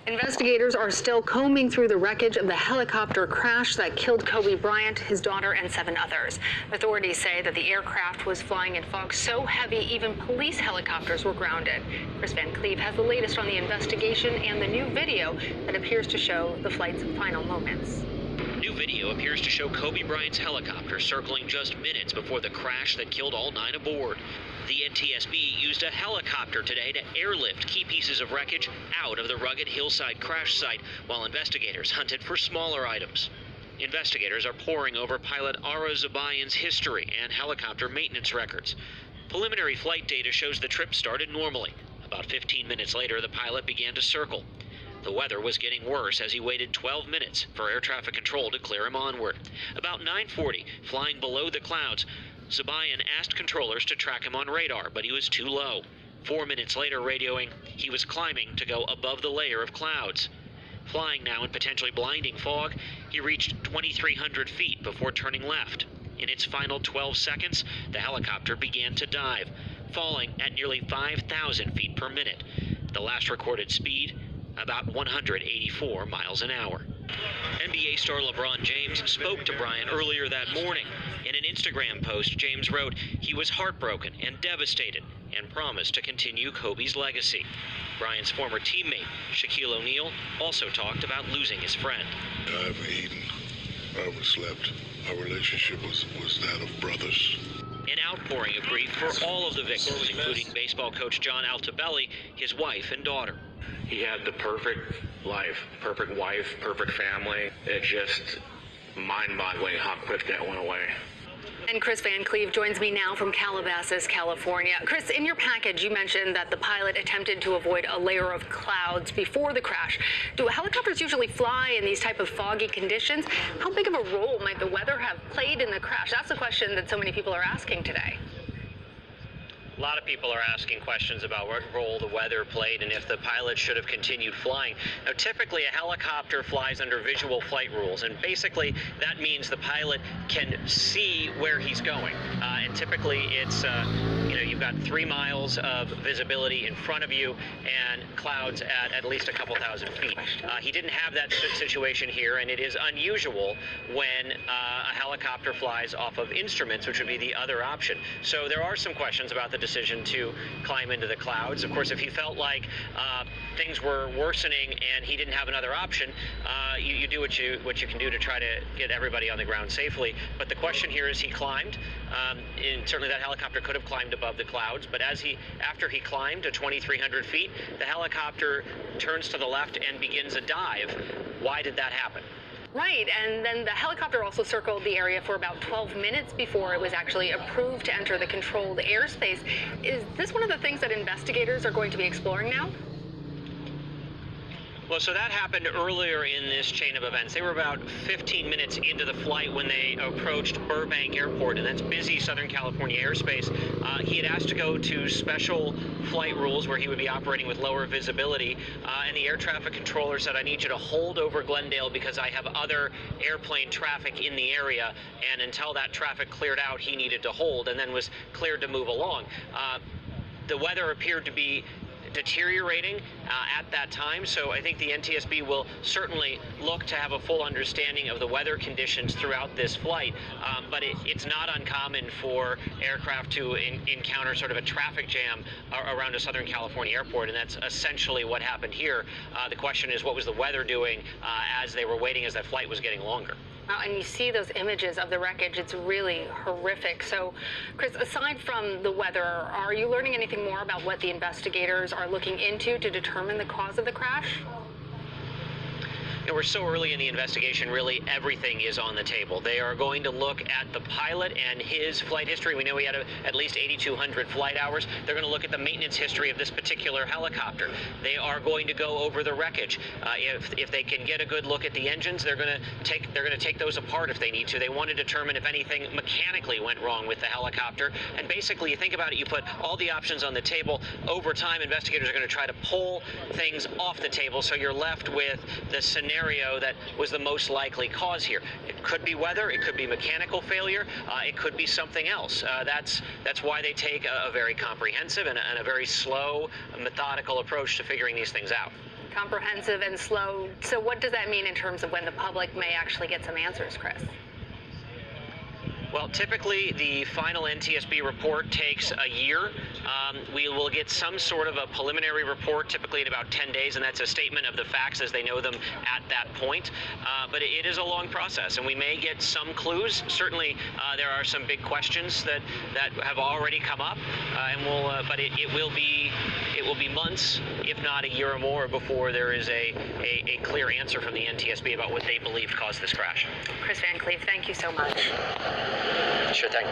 Investigators are still combing through the wreckage of the helicopter crash that killed Kobe Bryant, his daughter, and 7 others. Authorities say that the aircraft was flying in fog so heavy even police helicopters were grounded. Chris Van Cleve has the latest on the investigation and the new video that appears to show the flight's final moments. New video appears to show Kobe Bryant's helicopter circling just minutes before the crash that killed all 9 aboard. The NTSB used a helicopter today to airlift key pieces of wreckage out of the rugged hillside crash site, while investigators hunted for smaller items. Investigators are poring over pilot Ara Zobayan's history and helicopter maintenance records. Preliminary flight data shows the trip started normally. About 15 minutes later, the pilot began to circle. The weather was getting worse as he waited 12 minutes for air traffic control to clear him onward. About 9:40, flying below the clouds, Zobayan asked controllers to track him on radar, but he was too low. 4 minutes later, radioing, he was climbing to go above the layer of clouds. Flying now in potentially blinding fog, he reached 2,300 feet before turning left. In its final 12 seconds, the helicopter began to dive, falling at nearly 5,000 feet per minute. The last recorded speed, about 184 miles an hour. NBA star LeBron James spoke to Bryant earlier that morning. In an Instagram post, James wrote he was heartbroken and devastated and promised to continue Kobe's legacy. Bryant's former teammate, Shaquille O'Neal, also talked about losing his friend. I haven't eaten, I haven't slept. Our relationship was that of brothers. An outpouring of grief for all of the victims, including baseball coach John Altobelli, his wife and daughter. He had the perfect life, perfect wife, perfect family. It's just mind-boggling how quick that went away. And Chris Van Cleve joins me now from Calabasas, California. Chris, in your package, you mentioned that the pilot attempted to avoid a layer of clouds before the crash. Do helicopters usually fly in these type of foggy conditions? How big of a role might the weather have played in the crash? That's the question that so many people are asking today. A lot of people are asking questions about what role the weather played and if the pilot should have continued flying. Now, typically a helicopter flies under visual flight rules, and basically that means the pilot can see where he's going. And typically it's, you've got 3 miles of visibility in front of you and clouds at least a couple thousand feet. He didn't have that situation here, and it is unusual when a helicopter flies off of instruments, which would be the other option. So there are some questions about the decision to climb into the clouds. Of course, if he felt like things were worsening and he didn't have another option, you do what you can do to try to get everybody on the ground safely. But the question here is, he climbed. And certainly that helicopter could have climbed above the clouds, but after he climbed to 2,300 feet, the helicopter turns to the left and begins a dive. Why did that happen? Right, and then the helicopter also circled the area for about 12 minutes before it was actually approved to enter the controlled airspace. Is this one of the things that investigators are going to be exploring now? Well, so that happened earlier in this chain of events. They were about 15 minutes into the flight when they approached Burbank Airport, and that's busy Southern California airspace. He had asked to go to special flight rules where he would be operating with lower visibility, and the air traffic controller said, I need you to hold over Glendale because I have other airplane traffic in the area, and until that traffic cleared out, he needed to hold, and then was cleared to move along. The weather appeared to be deteriorating at that time, so I think the NTSB will certainly look to have a full understanding of the weather conditions throughout this flight, but it's not uncommon for aircraft to encounter sort of a traffic jam around a Southern California airport, and that's essentially what happened here. The question is, what was the weather doing as they were waiting as that flight was getting longer? And you see those images of the wreckage, it's really horrific. So, Chris, aside from the weather, are you learning anything more about what the investigators are looking into to determine the cause of the crash? We're so early in the investigation, really everything is on the table. They are going to look at the pilot and his flight history. We know he had at least 8,200 flight hours. They're going to look at the maintenance history of this particular helicopter. They are going to go over the wreckage. If they can get a good look at the engines, they're going to take those apart if they need to. They want to determine if anything mechanically went wrong with the helicopter. And basically, you think about it, you put all the options on the table. Over time, investigators are going to try to pull things off the table, so you're left with the scenario that was the most likely cause here. It could be weather, it could be mechanical failure, it could be something else. That's why they take a very comprehensive and a very slow, methodical approach to figuring these things out. comprehensive and slow. So what does that mean in terms of when the public may actually get some answers, Chris? Well, typically the final NTSB report takes a year. We will get some sort of a preliminary report, typically in about 10 days, and that's a statement of the facts as they know them at that point. But it is a long process, and we may get some clues. Certainly, there are some big questions that have already come up, but it will be months, if not a year or more, before there is a clear answer from the NTSB about what they believe caused this crash. Chris Van Cleef, thank you so much. Sure thing.